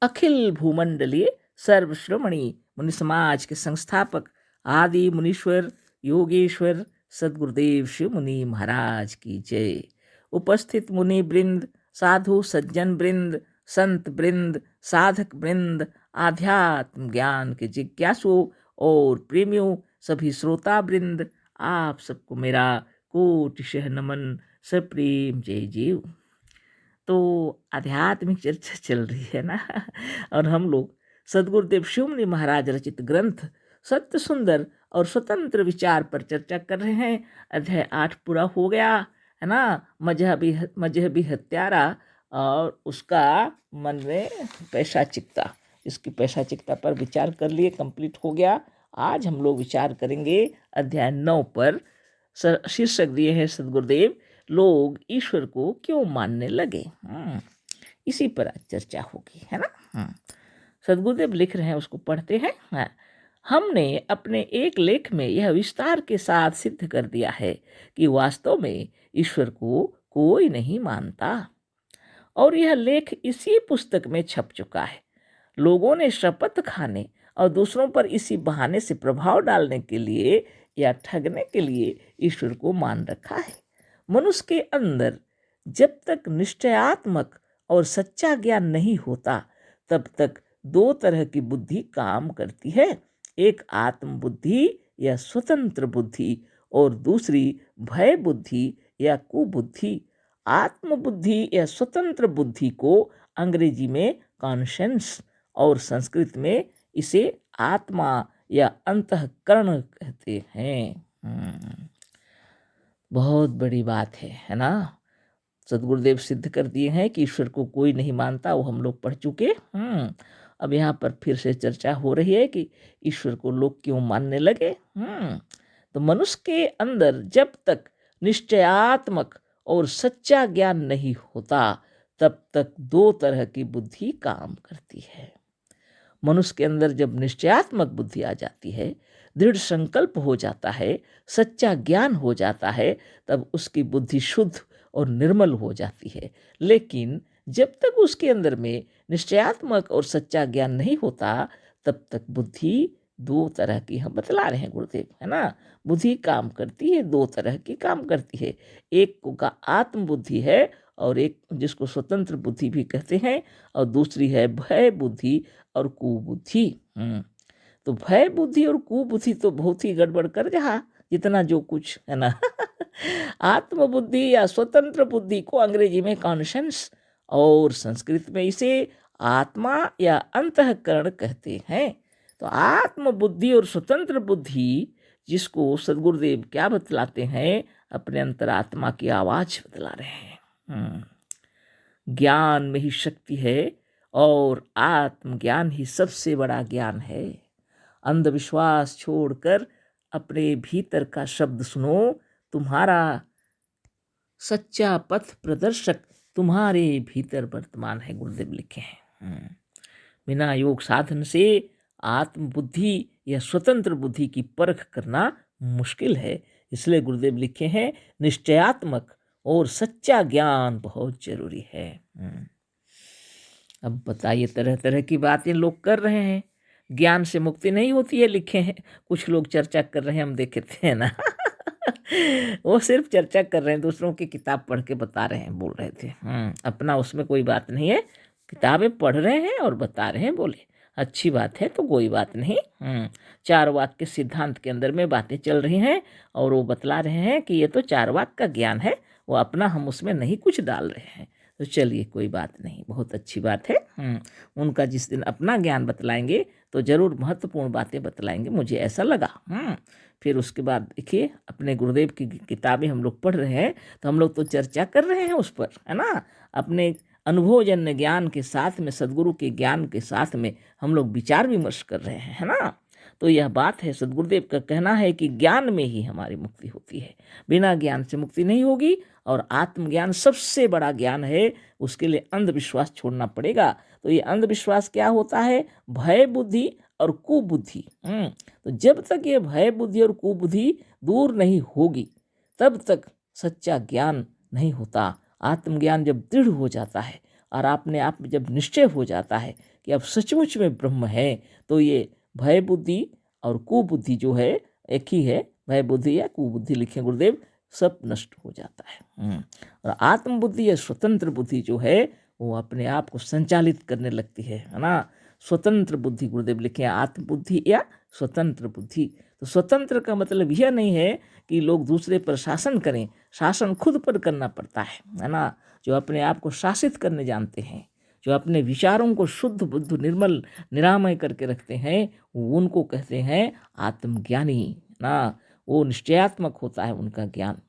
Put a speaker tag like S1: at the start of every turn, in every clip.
S1: अखिल भूमंडलीय सर्वश्रोमणी मुनि समाज के संस्थापक आदि मुनीश्वर योगेश्वर सदगुरुदेव शिव मुनि महाराज की जय। उपस्थित मुनि वृंद, साधु सज्जन वृंद, संत वृंद, साधक वृंद, आध्यात्म ज्ञान के जिज्ञासुओं और प्रेमियों, सभी श्रोता वृंद, आप सबको मेरा कोटिशः नमन, सप्रेम जय जीव। तो आध्यात्मिक चर्चा चल रही है ना और हम लोग सदगुरुदेव शिवमुनि महाराज रचित ग्रंथ सत्य सुंदर और स्वतंत्र विचार पर चर्चा कर रहे हैं। अध्याय 8 पूरा हो गया है ना। मजहबी हत्यारा और उसका मन में पैशाचिकता, इसकी पैशाचिकता पर विचार कर लिए, कंप्लीट हो गया। आज हम लोग विचार करेंगे अध्याय 9 पर। शीर्षक दिए हैं सदगुरुदेव, लोग ईश्वर को क्यों मानने लगे। इसी पर आज चर्चा होगी, है ना। सदगुरुदेव लिख रहे हैं, उसको पढ़ते हैं। हमने अपने एक लेख में यह विस्तार के साथ सिद्ध कर दिया है कि वास्तव में ईश्वर को कोई नहीं मानता, और यह लेख इसी पुस्तक में छप चुका है। लोगों ने शपथ खाने और दूसरों पर इसी बहाने से प्रभाव डालने के लिए या ठगने के लिए ईश्वर को मान रखा है। मनुष्य के अंदर जब तक निश्चयात्मक और सच्चा ज्ञान नहीं होता, तब तक दो तरह की बुद्धि काम करती है। एक आत्म बुद्धि या स्वतंत्र बुद्धि, और दूसरी भय बुद्धि या कुबुद्धि। आत्म बुद्धि या स्वतंत्र बुद्धि को अंग्रेजी में कॉन्शियस और संस्कृत में इसे आत्मा या अंतःकरण कहते हैं। बहुत बड़ी बात है ना। सदगुरुदेव सिद्ध कर दिए हैं कि ईश्वर को कोई नहीं मानता, वो हम लोग पढ़ चुके। अब यहाँ पर फिर से चर्चा हो रही है कि ईश्वर को लोग क्यों मानने लगे। तो मनुष्य के अंदर जब तक निश्चयात्मक और सच्चा ज्ञान नहीं होता, तब तक दो तरह की बुद्धि काम करती है। मनुष्य के अंदर जब निश्चयात्मक बुद्धि आ जाती है, दृढ़ संकल्प हो जाता है, सच्चा ज्ञान हो जाता है, तब उसकी बुद्धि शुद्ध और निर्मल हो जाती है। लेकिन जब तक उसके अंदर में निश्चयात्मक और सच्चा ज्ञान नहीं होता, तब तक बुद्धि दो तरह की हम बतला रहे हैं गुरुदेव, है ना। बुद्धि काम करती है, दो तरह की काम करती है। एक को का आत्म बुद्धि है, और एक जिसको स्वतंत्र बुद्धि भी कहते हैं, और दूसरी है भय बुद्धि और कुबुद्धि। तो भय बुद्धि और कुबुद्धि तो बहुत ही गड़बड़ कर रहा, जितना जो कुछ है ना। आत्मबुद्धि या स्वतंत्र बुद्धि को अंग्रेजी में कॉन्शियस और संस्कृत में इसे आत्मा या अंतःकरण कहते हैं। तो आत्मबुद्धि और स्वतंत्र बुद्धि, जिसको सदगुरुदेव क्या बतलाते हैं, अपने अंतरात्मा की आवाज बतला रहे हैं। ज्ञान में ही शक्ति है, और आत्मज्ञान ही सबसे बड़ा ज्ञान है। अंधविश्वास छोड़कर अपने भीतर का शब्द सुनो, तुम्हारा सच्चा पथ प्रदर्शक तुम्हारे भीतर वर्तमान है, गुरुदेव लिखे हैं। बिना योग साधन से आत्म बुद्धि या स्वतंत्र बुद्धि की परख करना मुश्किल है। इसलिए गुरुदेव लिखे हैं, निश्चयात्मक और सच्चा ज्ञान बहुत जरूरी है। अब बताइए, तरह तरह की बातें लोग कर रहे हैं, ज्ञान से मुक्ति नहीं होती है, लिखे हैं। कुछ लोग चर्चा कर रहे हैं, हम देखे थे ना। वो सिर्फ चर्चा कर रहे हैं, दूसरों की किताब पढ़ के बता रहे हैं, बोल रहे थे। अपना उसमें कोई बात नहीं है, किताबें पढ़ रहे हैं और बता रहे हैं, बोले अच्छी बात है तो कोई बात नहीं। चार वाक के सिद्धांत के अंदर में बातें चल रही हैं, और वो बतला रहे हैं कि ये तो चार वाक का ज्ञान है, वो अपना हम उसमें नहीं कुछ डाल रहे हैं। तो चलिए, कोई बात नहीं, बहुत अच्छी बात है। उनका जिस दिन अपना ज्ञान बतलाएंगे तो ज़रूर महत्वपूर्ण बातें बतलाएंगे, मुझे ऐसा लगा। फिर उसके बाद देखिए, अपने गुरुदेव की किताबें हम लोग पढ़ रहे हैं, तो हम लोग तो चर्चा कर रहे हैं उस पर, है ना। अपने अनुभवजन्य ज्ञान के साथ में, सदगुरु के ज्ञान के साथ में हम लोग विचार विमर्श कर रहे हैं, है ना। तो यह बात है, सदगुरुदेव का कहना है कि ज्ञान में ही हमारी मुक्ति होती है, बिना ज्ञान से मुक्ति नहीं होगी। और आत्मज्ञान सबसे बड़ा ज्ञान है, उसके लिए अंधविश्वास छोड़ना पड़ेगा। तो ये अंधविश्वास क्या होता है? भय बुद्धि और कुबुद्धि। तो जब तक ये भय बुद्धि और कुबुद्धि दूर नहीं होगी, तब तक सच्चा ज्ञान नहीं होता। आत्मज्ञान जब दृढ़ हो जाता है और आपने आप में जब निश्चय हो जाता है कि अब सचमुच में ब्रह्म है, तो ये भय बुद्धि और कुबुद्धि जो है एक ही है, भय बुद्धि या कुबुद्धि लिखे गुरुदेव, सब नष्ट हो जाता है। और आत्मबुद्धि या स्वतंत्र बुद्धि जो है वो अपने आप को संचालित करने लगती है ना। स्वतंत्र बुद्धि गुरुदेव लिखे आत्मबुद्धि या स्वतंत्र बुद्धि। तो स्वतंत्र का मतलब यह नहीं है कि लोग दूसरे पर शासन करें, शासन खुद पर करना पड़ता है ना। जो अपने आप को शासित करने जानते हैं, जो अपने विचारों को शुद्ध बुद्ध निर्मल निरामय करके रखते हैं, उनको कहते हैं आत्मज्ञानी ना। वो निश्चयात्मक होता है उनका ज्ञान,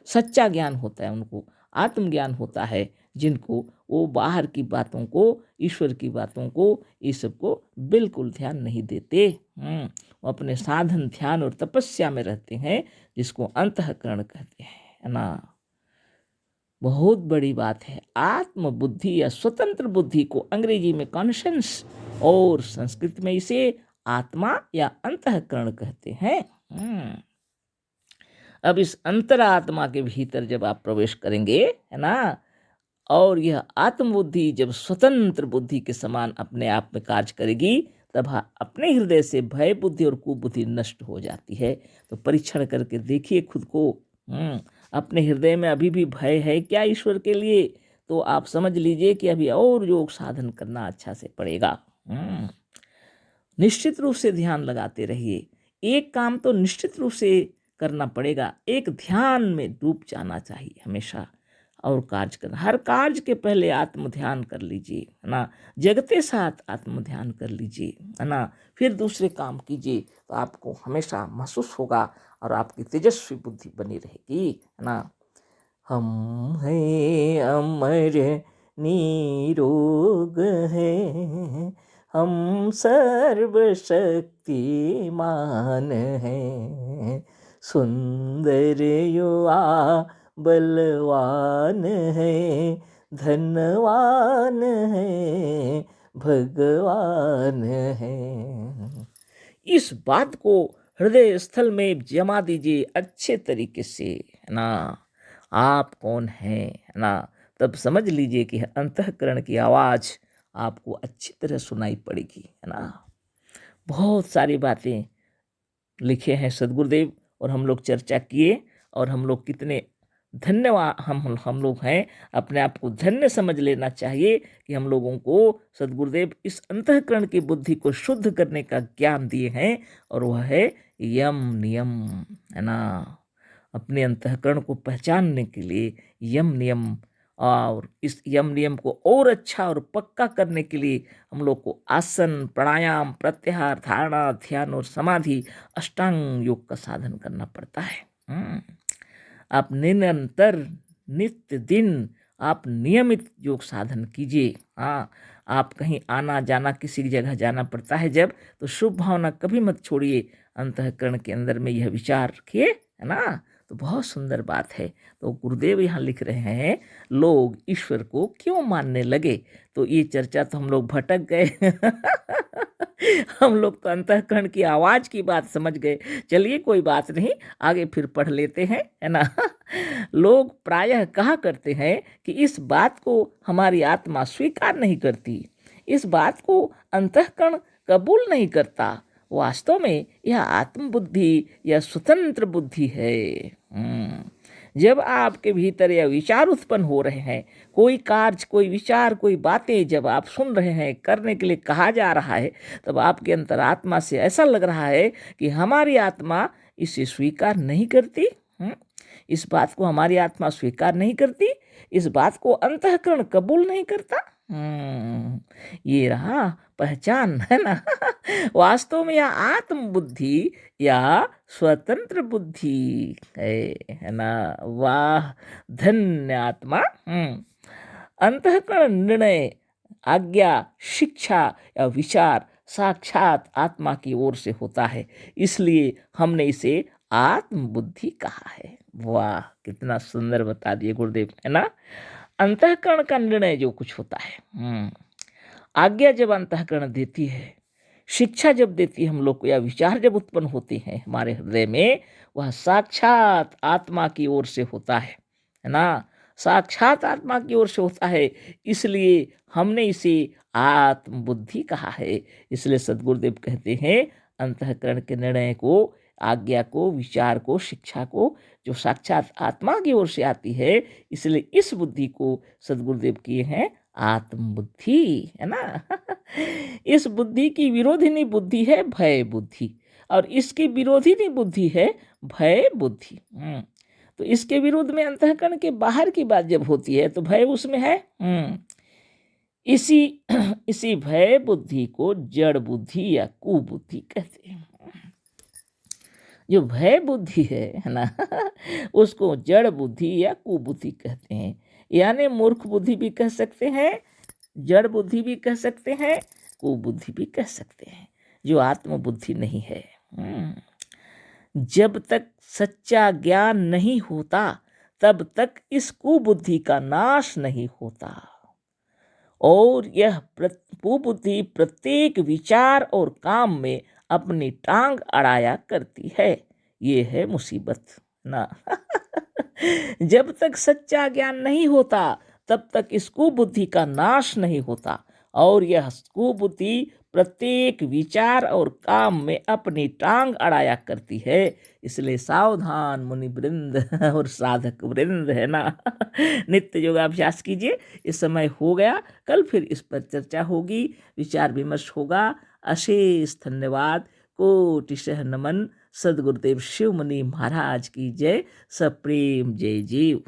S1: सच्चा ज्ञान होता है उनको, आत्मज्ञान होता है जिनको वो बाहर की बातों को, ईश्वर की बातों को, इस सब को बिल्कुल ध्यान नहीं देते। वो अपने साधन ध्यान और तपस्या में रहते हैं, जिसको अंतःकरण कहते हैं ना। बहुत बड़ी बात है। आत्म बुद्धि या स्वतंत्र बुद्धि को अंग्रेजी में कॉन्शियस और संस्कृत में इसे आत्मा या अंतःकरण कहते हैं। अब इस अंतरात्मा के भीतर जब आप प्रवेश करेंगे है ना, और यह आत्मबुद्धि जब स्वतंत्र बुद्धि के समान अपने आप में कार्य करेगी, तब अपने हृदय से भय बुद्धि और कुबुद्धि नष्ट हो जाती है। तो परीक्षण करके देखिए खुद को। अपने हृदय में अभी भी भय है क्या ईश्वर के लिए, तो आप समझ लीजिए कि अभी और योग साधन करना अच्छा से पड़ेगा। निश्चित रूप से ध्यान लगाते रहिए। एक काम तो निश्चित रूप से करना पड़ेगा, एक ध्यान में डूब जाना चाहिए हमेशा और कार्य करना। हर कार्य के पहले आत्म ध्यान कर लीजिए है ना, जगते साथ आत्म ध्यान कर लीजिए है ना, फिर दूसरे काम कीजिए। तो आपको हमेशा महसूस होगा और आपकी तेजस्वी बुद्धि बनी रहेगी है ना। हम हैं अमर निरोग हैं, हम सर्वशक्तिमान हैं, सुंदर युवा बलवान है, धनवान है, भगवान है। इस बात को हृदय स्थल में जमा दीजिए अच्छे तरीके से है ना। आप कौन हैं है ना, तब समझ लीजिए कि अंतःकरण की आवाज़ आपको अच्छी तरह सुनाई पड़ेगी है ना। बहुत सारी बातें लिखे हैं सदगुरुदेव और हम लोग चर्चा किए, और हम लोग कितने धन्यवाद हम लोग हैं। अपने आप को धन्य समझ लेना चाहिए कि हम लोगों को सदगुरुदेव इस अंतःकरण की बुद्धि को शुद्ध करने का ज्ञान दिए हैं, और वह है यम नियम है ना। अपने अंतःकरण को पहचानने के लिए यम नियम, और इस यम नियम को और अच्छा और पक्का करने के लिए हम लोग को आसन, प्राणायाम, प्रत्याहार, धारणा, ध्यान और समाधि, अष्टांग योग का साधन करना पड़ता है। आप निरंतर नित्य दिन आप नियमित योग साधन कीजिए। हाँ, आप कहीं आना जाना किसी जगह जाना पड़ता है जब, तो शुभ भावना कभी मत छोड़िए। अंतःकरण के अंदर में यह विचार रखिए है ना। तो बहुत सुंदर बात है। तो गुरुदेव यहाँ लिख रहे हैं, लोग ईश्वर को क्यों मानने लगे। तो ये चर्चा तो हम लोग भटक गए हम लोग तो अंतःकरण की आवाज़ की बात समझ गए। चलिए कोई बात नहीं, आगे फिर पढ़ लेते हैं है ना। लोग प्रायः कहा करते हैं कि इस बात को हमारी आत्मा स्वीकार नहीं करती, इस बात को अंतःकरण कबूल नहीं करता। वास्तव में यह आत्मबुद्धि या स्वतंत्र बुद्धि है। जब आपके भीतर यह विचार उत्पन्न हो रहे हैं, कोई कार्य, कोई विचार, कोई बातें जब आप सुन रहे हैं, करने के लिए कहा जा रहा है, तब आपके अंतरात्मा से ऐसा लग रहा है कि हमारी आत्मा इसे स्वीकार नहीं करती। इस बात को हमारी आत्मा स्वीकार नहीं करती, इस बात को अंतःकरण कबूल नहीं करता। ये रहा पहचान है ना। वास्तव में यह आत्म बुद्धि या स्वतंत्र बुद्धि है ना। वाह, धन्य आत्मा। अंतःकरण निर्णय, आज्ञा, शिक्षा या विचार साक्षात आत्मा की ओर से होता है, इसलिए हमने इसे आत्म बुद्धि कहा है। वाह, कितना सुंदर बता दिए गुरुदेव है ना। अंतःकरण का निर्णय जो कुछ होता है, आज्ञा जब अंतःकरण देती है, शिक्षा जब देती है हम लोग को, या विचार जब उत्पन्न होते हैं हमारे हृदय में, वह साक्षात आत्मा की ओर से होता है ना। साक्षात आत्मा की ओर से होता है, इसलिए हमने इसे आत्मबुद्धि कहा है। इसलिए सद्गुरुदेव कहते हैं अंतःकरण के निर्णय को, आज्ञा को, विचार को, शिक्षा को जो साक्षात आत्मा की ओर से आती है, इसलिए इस बुद्धि को सद्गुरुदेव किए हैं आत्मबुद्धि, है ना। इस बुद्धि की विरोधिनी बुद्धि है भय बुद्धि, और इसकी विरोधिनी बुद्धि है भय बुद्धि। तो इसके विरुद्ध में अंतःकरण के बाहर की बात जब होती है तो भय उसमें है। इसी इसी भय बुद्धि को जड़ बुद्धि या कुबुद्धि कहते हैं। जो भय बुद्धि है ना, उसको जड़ बुद्धि या कुबुद्धि कहते हैं। यानी मूर्ख बुद्धि भी कह सकते हैं, जड़ बुद्धि भी कह सकते हैं, कुबुद्धि भी कह सकते हैं, जो आत्मबुद्धि नहीं है। जब तक सच्चा ज्ञान नहीं होता तब तक इस कुबुद्धि का नाश नहीं होता, और यह कुबुद्धि प्रत्येक विचार और काम में अपनी टांग अड़ाया करती है। ये है मुसीबत ना। जब तक सच्चा ज्ञान नहीं होता तब तक इस कुबुद्धि का नाश नहीं होता, और यह कुबुद्धि प्रत्येक विचार और काम में अपनी टांग अड़ाया करती है। इसलिए सावधान मुनि वृंद और साधक वृंद, है ना। नित्य योगाभ्यास कीजिए। इस समय हो गया, कल फिर इस पर चर्चा होगी, विचार विमर्श होगा। अशेष धन्यवाद, कोटिशः नमन। सद्गुरुदेव शिव मुनि महाराज की जय। सप्रेम जय जीव।